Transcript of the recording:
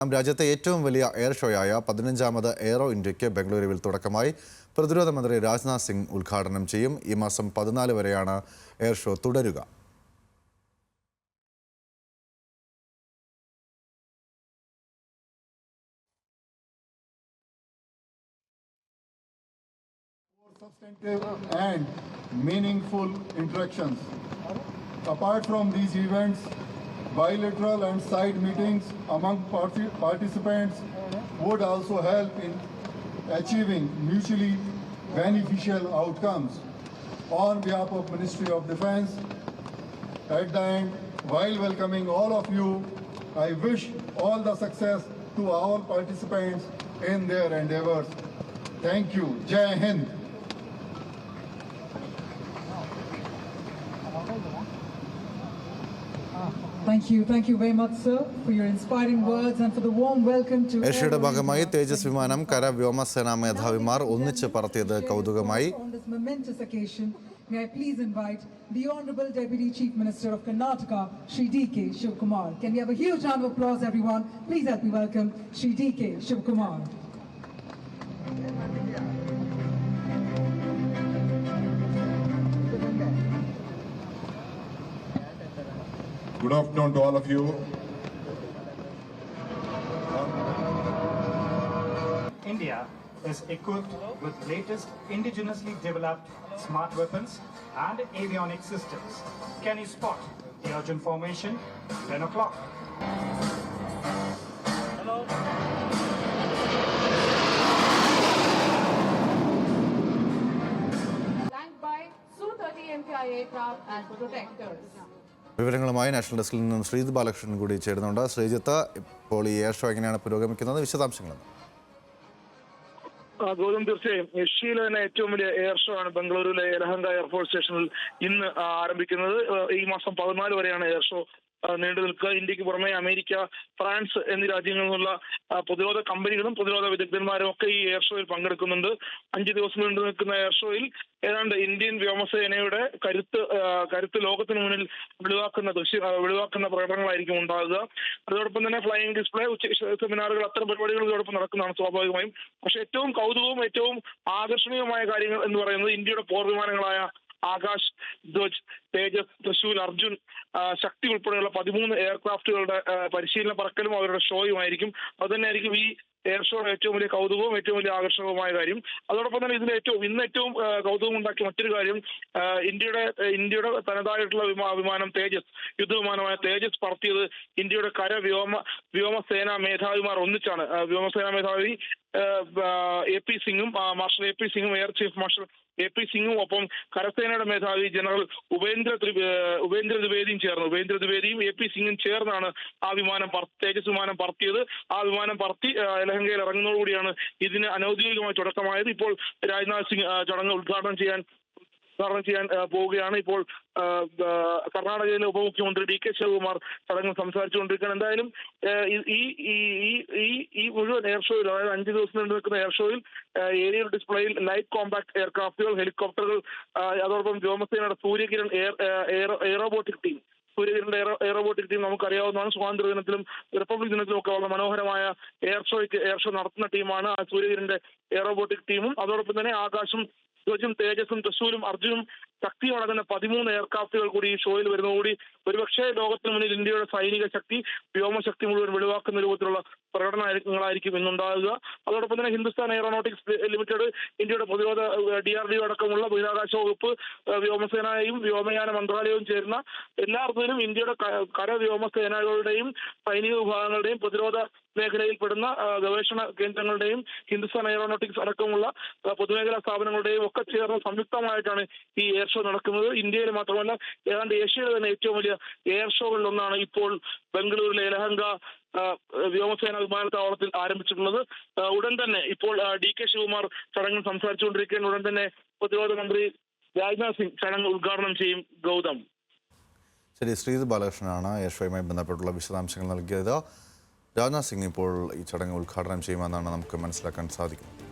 രാജ്യത്തെ ഏറ്റവും വലിയ എയർ ഷോയായ 15ാമത് എയ്റോ ഇന്ത്യയ്ക്ക് ബംഗളൂരുവിൽ തുടക്കമായി. പ്രതിരോധ മന്ത്രി രാജ്നാഥ് സിംഗ് ഉദ്ഘാടനം ചെയ്യും. ഈ മാസം 14 വരെയാണ് എയർ ഷോ തുടരുക. Substantive and meaningful interactions. Apart from these events, bilateral and side meetings among participants would also help in achieving mutually beneficial outcomes. On behalf of Ministry of Defence, at the end, while welcoming all of you, I wish all the success to all participants in their endeavors. Thank you. Jai Hind. Thank you very much, sir, for your inspiring words and for the warm welcome to. ഏഷ്യയുടെ ഭാഗമായി തേജസ് വിമാനം കര വ്യോമസേനാ മേധാവിമാർ ഒന്നിച്ച് പറത്തിയത് കൗതുകമായി. On this momentous occasion, may I please invite the Honorable Deputy Chief Minister of Karnataka, Shri D.K. Shivkumar. Can we have a huge round of applause, everyone? Please help me welcome Shri D.K. Shivkumar. Good afternoon to all of you. India is equipped with latest indigenously developed smart weapons and avionics systems. Can you spot the urgent formation? 10 o'clock. Hello. Flanked by Su-30 MPI aircraft as protectors. വിവരങ്ങളുമായി national ഡെസ്കിൽ നിന്നും ശ്രീജിത്ത് ബാലകൃഷ്ണൻ കൂടി ചേരുന്നുണ്ട്. ശ്രീജിത്ത്, ഇപ്പോൾ ഈ air show എങ്ങനെയാണ് പുരോഗമിക്കുന്നത്? വിശദാംശങ്ങൾ. ഗൗതം, തീർച്ചയായും ഏഷ്യയിലെ തന്നെ ഏറ്റവും വലിയ എയർ ഷോ ആണ് ബംഗളൂരുവിലെ യലഹങ്ക എയർഫോഴ്സ് സ്റ്റേഷനിൽ ഇന്ന് ആരംഭിക്കുന്നത്. ഈ മാസം 14 വരെയാണ് എയർ ഷോ നീണ്ടു നിൽക്കുക. ഇന്ത്യക്ക് പുറമെ അമേരിക്ക, ഫ്രാൻസ് എന്നീ രാജ്യങ്ങളിൽ നിന്നുള്ള പ്രതിരോധ കമ്പനികളും പ്രതിരോധ വിദഗ്ധന്മാരും ഒക്കെ ഈ എയർ ഷോയിൽ പങ്കെടുക്കുന്നുണ്ട്. 5 ദിവസം നീണ്ടു നിൽക്കുന്ന എയർ ഷോയിൽ ഏതാണ്ട് ഇന്ത്യൻ വ്യോമസേനയുടെ കരുത്ത് ലോകത്തിന് മുന്നിൽ വെളിവാക്കുന്ന പ്രകടനങ്ങളായിരിക്കും ഉണ്ടാകുക. അതോടൊപ്പം തന്നെ ഫ്ലൈയിങ് ഡിസ്പ്ലേ, സെമിനാറുകൾ, അത്തരം പരിപാടികൾ ഇതോടൊപ്പം നടക്കുന്നതാണ് സ്വാഭാവികമായും. പക്ഷെ ഏറ്റവും കൗതുകവും ഏറ്റവും ആകർഷണീയമായ കാര്യങ്ങൾ എന്ന് പറയുന്നത് ഇന്ത്യയുടെ പോർവിമാനങ്ങളായ ആകാശ്, ധ്വജ്, തേജസ്, തൃശൂൽ, അർജുൻ, ശക്തി ഉൾപ്പെടെയുള്ള 13 എയർക്രാഫ്റ്റുകളുടെ പരിശീലന പറക്കലും അവരുടെ ഷോയുമായിരിക്കും. അതുതന്നെയായിരിക്കും ഈ എയർ ഷോയുടെ ഏറ്റവും വലിയ കൗതുകവും ഏറ്റവും വലിയ ആകർഷകവുമായ കാര്യം. അതോടൊപ്പം തന്നെ ഇന്ന് ഏറ്റവും കൗതുകം ഉണ്ടാക്കിയ മറ്റൊരു കാര്യം, ഇന്ത്യയുടെ തനതായിട്ടുള്ള വിമാനം തേജസ്, യുദ്ധവിമാനമായ തേജസ് പറത്തിയത് ഇന്ത്യയുടെ വ്യോമസേനാ മേധാവിമാർ ഒന്നിച്ചാണ്. വ്യോമസേനാ മേധാവി AP സിംഗും മാർഷൽ AP സിംഗും, എയർ ചീഫ് മാർഷൽ AP സിംഗും, ഒപ്പം കരസേനയുടെ മേധാവി ജനറൽ ഉപേന്ദ്ര ദ്വിവേദിയും AP സിംഗും ചേർന്നാണ് ആ തേജസ് വിമാനം പറത്തിയത്. ആ വിമാനം പറത്തി യലഹങ്കയിൽ ഇറങ്ങുന്നതോടുകൂടിയാണ് ഇതിന് അനൌദ്യോഗികമായി തുടക്കമായത്. ഇപ്പോൾ രാജ്നാഥ് സിംഗ് ചടങ്ങ് ഉദ്ഘാടനം ചെയ്യാൻ പോവുകയാണ്. ഇപ്പോൾ കർണാടകയിലെ ഉപമുഖ്യമന്ത്രി D.K. ശിവകുമാർ ചടങ്ങിൽ സംസാരിച്ചുകൊണ്ടിരിക്കുകയാണ്. എന്തായാലും ഈ മുഴുവൻ എയർ ഷോയിൽ, അതായത് 5 ദിവസം നീണ്ടു നിൽക്കുന്ന എയർ ഷോയിൽ ഏരിയൽ ഡിസ്പ്ലേയിൽ ലൈറ്റ് കോമ്പാക്ട് എയർക്രാഫ്റ്റുകൾ, ഹെലികോപ്റ്ററുകൾ, അതോടൊപ്പം വ്യോമസേനയുടെ സൂര്യകിരൺ എയറോബോട്ടിക് ടീം നമുക്കറിയാവുന്നതാണ്. സ്വാതന്ത്ര്യ ദിനത്തിലും റിപ്പബ്ലിക് ദിനത്തിലും ഒക്കെ വളരെ മനോഹരമായ എയർ ഷോ നടത്തുന്ന ടീമാണ് ആ സൂര്യകിരന്റെ എയറോബോട്ടിക് ടീമും. അതോടൊപ്പം തന്നെ ആകാശും, ധ്വജും, തേജസും, തൃശൂലും, അർജുനും, ശക്തിയും അടങ്ങുന്ന 13 എയർക്രാഫ്റ്റുകൾ കൂടി ഈ ഷോയിൽ വരുന്നതോടുകൂടി ഒരുപക്ഷെ ലോകത്തിന് മുന്നിൽ ഇന്ത്യയുടെ സൈനിക ശക്തി, വ്യോമശക്തി മുഴുവൻ വെളിവാക്കുന്ന രൂപത്തിലുള്ള പ്രകടനങ്ങളായിരിക്കും ഇന്നുണ്ടാകുക. അതോടൊപ്പം തന്നെ ഹിന്ദുസ്ഥാൻ എയറോനോട്ടിക്സ് ലിമിറ്റഡ്, ഇന്ത്യയുടെ പ്രതിരോധ DRDO അടക്കമുള്ള ബഹിരാകാശ വകുപ്പ്, വ്യോമസേനയും വ്യോമയാന മന്ത്രാലയവും ചേരുന്ന എല്ലാ അർത്ഥത്തിലും ഇന്ത്യയുടെ വ്യോമസേനകളുടെയും സൈനിക വിഭാഗങ്ങളുടെയും പ്രതിരോധ മേഖലയിൽ പെടുന്ന ഗവേഷണ കേന്ദ്രങ്ങളുടെയും ഹിന്ദുസ്ഥാൻ എയറോനോട്ടിക്സ് അടക്കമുള്ള പൊതുമേഖലാ സ്ഥാപനങ്ങളുടെയും ഒക്കെ ചേർന്ന് സംയുക്തമായിട്ടാണ് ഈ എയർ ഷോ നടക്കുന്നത്. ഇന്ത്യയിൽ മാത്രമല്ല, ഏതാണ്ട് ഏഷ്യയിലെ തന്നെ ഏറ്റവും വലിയ എയർ ഷോകളിലൊന്നാണ് ഇപ്പോൾ ബംഗളൂരുവിലെ യലഹങ്ക വ്യോമസേന വിമാനത്താവളത്തിൽ ആരംഭിച്ചിട്ടുള്ളത്. ഉടൻ തന്നെ ഇപ്പോൾ D.K. ശിവകുമാർ ചടങ്ങിൽ സംസാരിച്ചുകൊണ്ടിരിക്കുകയാണ്. ഉടൻ തന്നെ പ്രതിരോധ മന്ത്രി രാജ്നാഥ് സിംഗ് ചടങ്ങ് ഉദ്ഘാടനം ചെയ്യും. ഗൗതം, ശരി. ശ്രീജിത്ത് ബാലകൃഷ്ണനാണ് എയർ ഷോയുമായി ബന്ധപ്പെട്ടുള്ള വിശദാംശങ്ങൾ നൽകിയത്. രാജ്നാഥ് സിംഗ് ഇപ്പോൾ ഈ ചടങ്ങ് ഉദ്ഘാടനം ചെയ്യുമെന്നാണ് നമുക്ക് മനസ്സിലാക്കാൻ സാധിക്കുന്നത്.